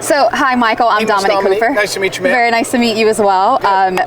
So, hi, Michael. I'm Dominique Cooper. Nice to meet you, ma'am. Very nice to meet you as well.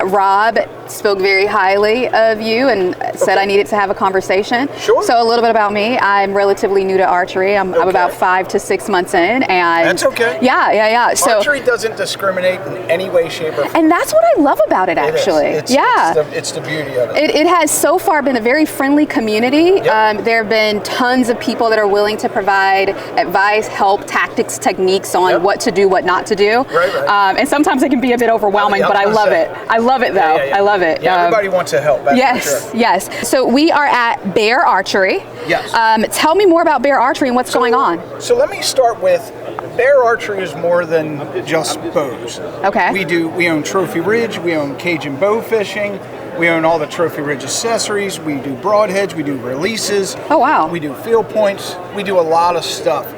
Rob spoke very highly of you and said I needed to have a conversation. Sure. So, a little bit about me. I'm relatively new to archery. I'm about 5 to 6 months in, and that's okay. Yeah. So archery doesn't discriminate in any way, shape, or form. And that's what I love about it, actually. It's the beauty of it. It has so far been a very friendly community. Yep. There have been tons of people that are willing to provide advice, help, tactics, techniques on what to do, what not to do. Right. And sometimes it can be a bit overwhelming, but I love it. I love it, though. I love it. Yeah, everybody wants to help. Yes. So we are at Bear Archery. Yes. Tell me more about Bear Archery and what's going on. So let me start with, Bear Archery is more than just bows. Okay. We own Trophy Ridge, we own Cajun bow fishing, we own all the Trophy Ridge accessories, we do broadheads, we do releases. Oh, wow. We do field points, we do a lot of stuff.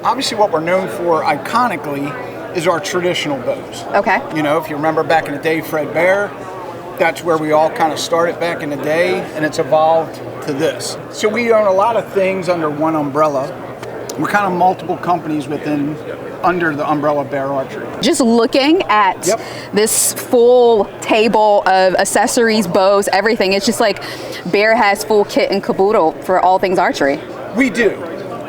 Obviously what we're known for iconically is our traditional bows. Okay. You know, if you remember back in the day, Fred Bear, that's where we all kind of started back in the day, and it's evolved to this. So we own a lot of things under one umbrella. We're kind of multiple companies under the umbrella Bear Archery. Just looking at this full table of accessories, bows, everything, it's just like Bear has full kit and caboodle for all things archery. We do.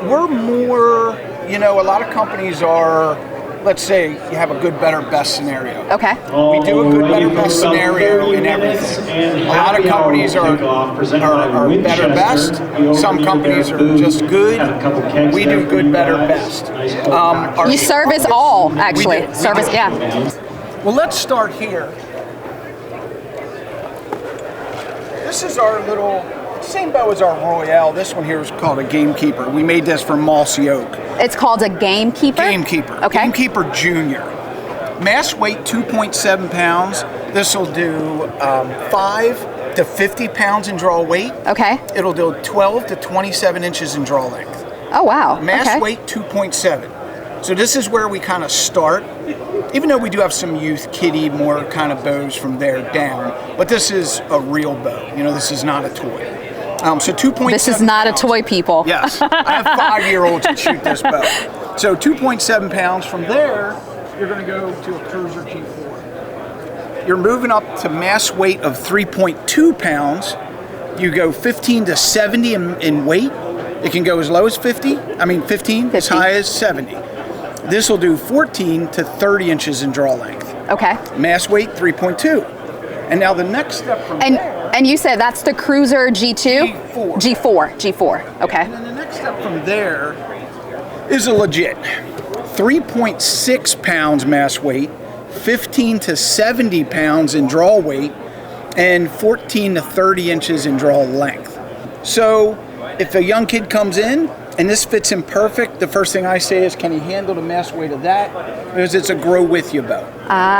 We're more, a lot of companies are, let's say you have a good, better, best scenario. Okay. We do a good, better, best scenario in everything. A lot of companies are better, best. Some companies are just good. We do good, better, best. You service all, actually. We do. Service, yeah. Well, let's start here. This is our little, same bow as our Royale. This one here is called a Gamekeeper. We made this from mossy oak. It's called a Gamekeeper? Gamekeeper. Okay. Gamekeeper Junior. Mass weight 2.7 pounds. This will do 5 to 50 pounds in draw weight. Okay. It'll do 12 to 27 inches in draw length. Oh, wow. Mass weight 2.7. So this is where we kind of start. Even though we do have some youth kiddie, more kind of bows from there down, but this is a real bow. This is not a toy. So 2.7. This is not pounds. A toy, people. Yes, I have 5-year-olds that shoot this bow. So 2.7 pounds. From there, you're going to go to a Cruiser G4. You're moving up to mass weight of 3.2 pounds. You go 15 to 70 in weight. It can go as low as 15, as high as 70. This will do 14 to 30 inches in draw length. Okay. Mass weight 3.2. And now the next step from there. And you said that's the Cruiser G2? G4. Okay. And then the next step from there is a legit 3.6 pounds mass weight, 15 to 70 pounds in draw weight, and 14 to 30 inches in draw length. So if a young kid comes in and this fits him perfect, the first thing I say is, can he handle the mass weight of that? Because it's a grow with you bow.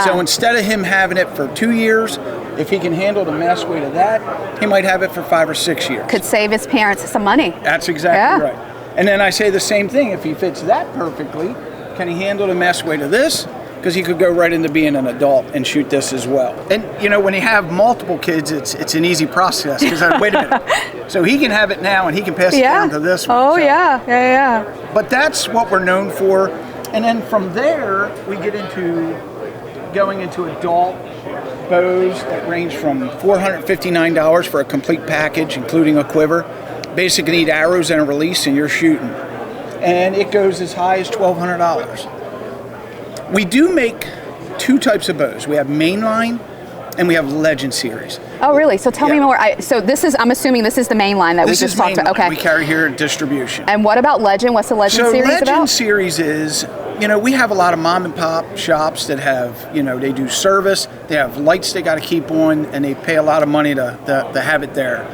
So instead of him having it for 2 years, if he can handle the mass weight of that, he might have it for 5 or 6 years. Could save his parents some money. That's exactly right. And then I say the same thing, if he fits that perfectly, can he handle the mass weight of this? Because he could go right into being an adult and shoot this as well. And when you have multiple kids, it's an easy process. Because wait a minute, so he can have it now and he can pass it down to this one. Oh, so. Yeah. But that's what we're known for. And then from there, we get into going into adult bows that range from $459 for a complete package, including a quiver. Basically need arrows and a release and you're shooting. And it goes as high as $1,200. We do make 2 types of bows. We have Mainline and we have Legend series. Oh, really? So tell me more. I'm assuming this is the Mainline that we just talked about. Okay. We carry here at distribution. And what about Legend? What's the Legend series about? So Legend series is, we have a lot of mom and pop shops that have, they do service, they have lights they got to keep on, and they pay a lot of money to have it there.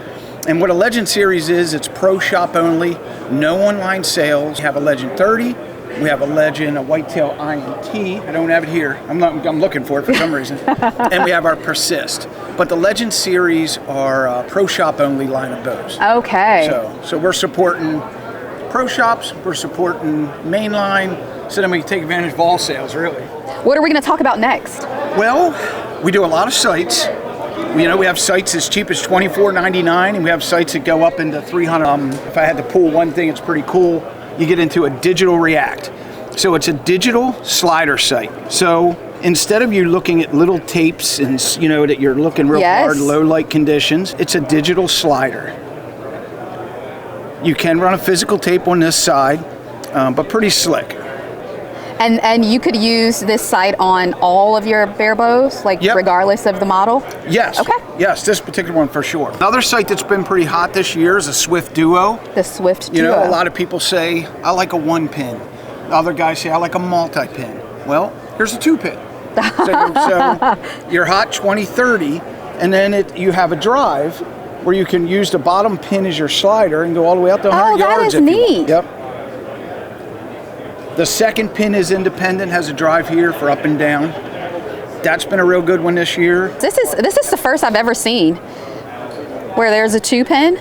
And what a Legend series is, it's pro shop only, no online sales. We have a Legend 30, we have a Legend, a Whitetail INT. I don't have it here. I'm looking for it for some reason. And we have our Persist. But the Legend series are pro shop only line of bows. Okay. So we're supporting pro shops, we're supporting Mainline, so then we can take advantage of all sales, really. What are we going to talk about next? Well, we do a lot of sights. We have sites as cheap as $24.99, and we have sites that go up into $300. If I had to pull one thing, it's pretty cool. You get into a digital react. So it's a digital slider sight. So instead of you looking at little tapes and that you're looking real hard, low light conditions, it's a digital slider. You can run a physical tape on this side, but pretty slick. And you could use this sight on all of your bear bows, like regardless of the model? Yes. Okay. Yes, this particular one for sure. Another sight that's been pretty hot this year is a Swift Duo. The Swift Duo. A lot of people say, I like a 1-pin. Other guys say, I like a multi-pin. Well, here's a 2-pin. so you're hot 20-30, and then you have a drive where you can use the bottom pin as your slider and go all the way out to 100 yards. That is neat. Yep. The second pin is independent, has a drive here for up and down. That's been a real good one this year. This is the first I've ever seen where there's a 2-pin.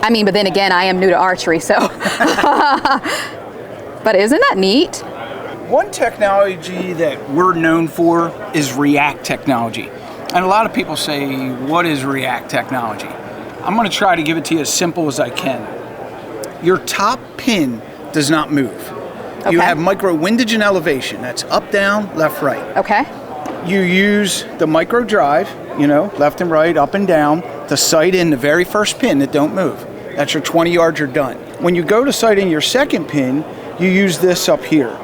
I mean, but then again, I am new to archery, so. But isn't that neat? One technology that we're known for is React technology. And a lot of people say, what is React technology? I'm going to try to give it to you as simple as I can. Your top pin does not move. Okay. You have micro windage and elevation. That's up, down, left, right. Okay. You use the micro drive, left and right, up and down, to sight in the very first pin that don't move. That's your 20 yards, you're done. When you go to sight in your second pin, you use this up here.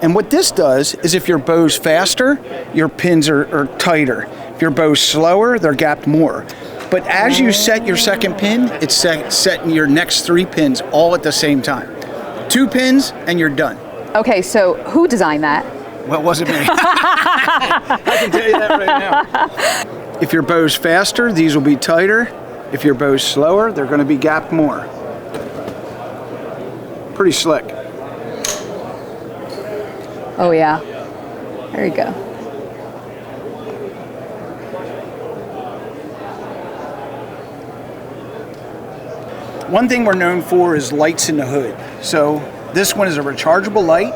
And what this does is if your bow's faster, your pins are tighter. If your bow's slower, they're gapped more. But as you set your second pin, it's setting your next 3 pins all at the same time. 2 pins and you're done. Okay, so who designed that? Well, it wasn't me. I can tell you that right now. If your bow's faster, these will be tighter. If your bow's slower, they're going to be gapped more. Pretty slick. Oh yeah, there you go. One thing we're known for is lights in the hood. So this one is a rechargeable light.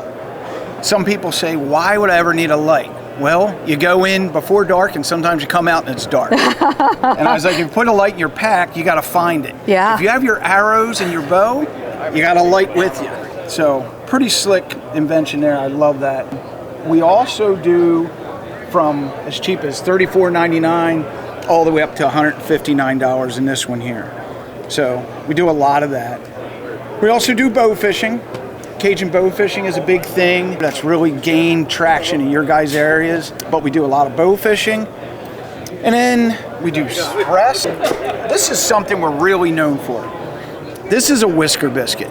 Some people say, why would I ever need a light? Well, you go in before dark and sometimes you come out and it's dark. And I was like, if you put a light in your pack, you got to find it. Yeah. If you have your arrows and your bow, you got a light with you. So pretty slick invention there. I love that. We also do from as cheap as $34.99 all the way up to $159 in this one here. So we do a lot of that. We also do bow fishing. Cajun bow fishing is a big thing that's really gained traction in your guys' areas, but we do a lot of bow fishing. And then we do rest. This is something we're really known for. This is a whisker biscuit,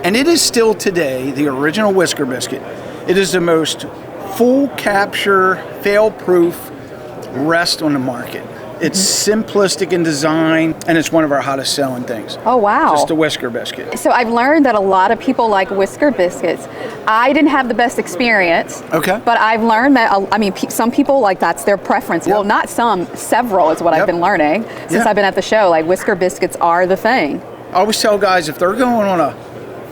and it is still today the original whisker biscuit. It is the most full capture, fail-proof rest on the market. It's simplistic in design, and it's one of our hottest selling things. Oh, wow. Just a whisker biscuit. So I've learned that a lot of people like whisker biscuits. I didn't have the best experience. Okay. But I've learned that, some people, like, that's their preference. Yep. Well, not some, several is what I've been learning since I've been at the show. Like, whisker biscuits are the thing. I always tell guys, if they're going on a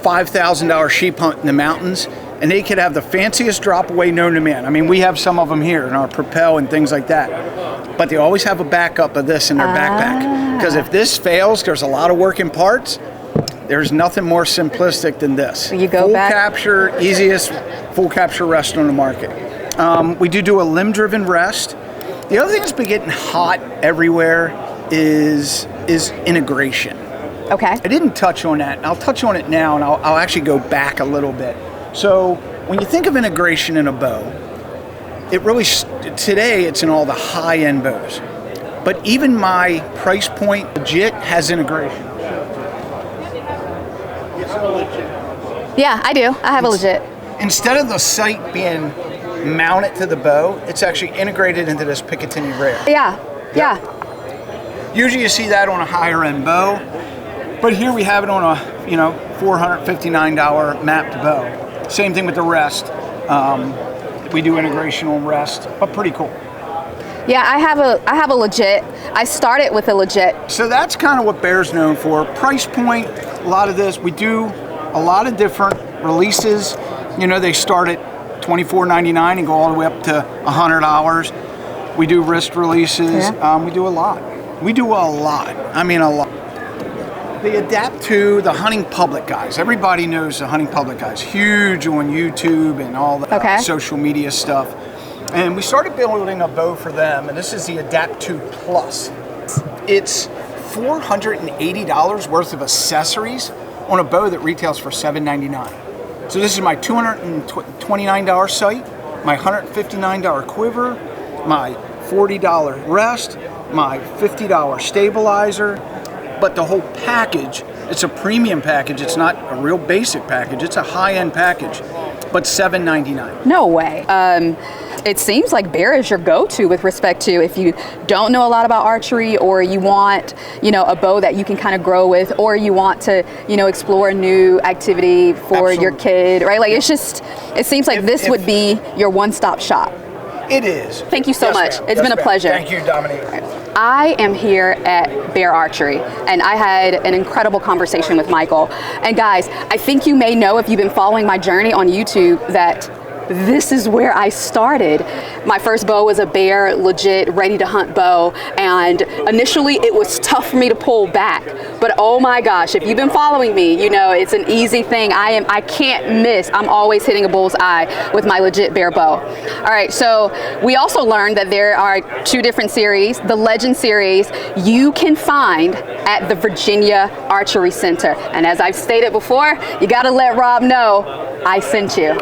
$5,000 sheep hunt in the mountains, and they could have the fanciest drop away known to man. I mean, we have some of them here in our Propel and things like that. But they always have a backup of this in their backpack. Because if this fails, there's a lot of working parts. There's nothing more simplistic than this. You go full back. capture, easiest full capture rest on the market. We do a limb-driven rest. The other thing that's been getting hot everywhere is integration. Okay. I didn't touch on that. I'll touch on it now, and I'll actually go back a little bit. So when you think of integration in a bow, it really, today it's in all the high-end bows. But even my price point legit has integration. Yeah, I do. I have a legit. Instead of the sight being mounted to the bow, it's actually integrated into this Picatinny rail. Yeah, yeah. Usually you see that on a higher-end bow, but here we have it on a $459 mapped bow. Same thing with the rest. We do integration on rest, but pretty cool. Yeah, I have a legit. I started with a legit. So that's kind of what Bear's known for. Price point, a lot of this. We do a lot of different releases. They start at $24.99 and go all the way up to $100. We do wrist releases. Yeah. We do a lot. I mean, a lot. They adapt to the hunting public guys. Everybody knows the hunting public guys. Huge on YouTube and all the social media stuff. And we started building a bow for them, and this is the Adapt 2 Plus. It's $480 worth of accessories on a bow that retails for $799. So this is my $229 sight, my $159 quiver, my $40 rest, my $50 stabilizer, but the whole package, it's a premium package. It's not a real basic package. It's a high-end package, but $799. No way. It seems like Bear is your go-to with respect to if you don't know a lot about archery, or you want, a bow that you can kind of grow with, or you want to, explore a new activity for your kid, right? Like, it seems like this would be your one-stop shop. It is. Thank you so much. Ma'am. It's been a pleasure. Thank you, Dominique. I am here at Bear Archery, and I had an incredible conversation with Michael. And guys, I think you may know, if you've been following my journey on YouTube, that this is where I started. My first bow was a Bear legit ready to hunt bow, and initially it was tough for me to pull back, but oh my gosh, if you've been following me, it's an easy thing. I can't miss. I'm always hitting a bull's eye with my legit Bear bow. All right, so we also learned that there are 2 different series. The Legend series you can find at the Virginia Archery Center, and as I've stated before, you gotta let Rob know I sent you.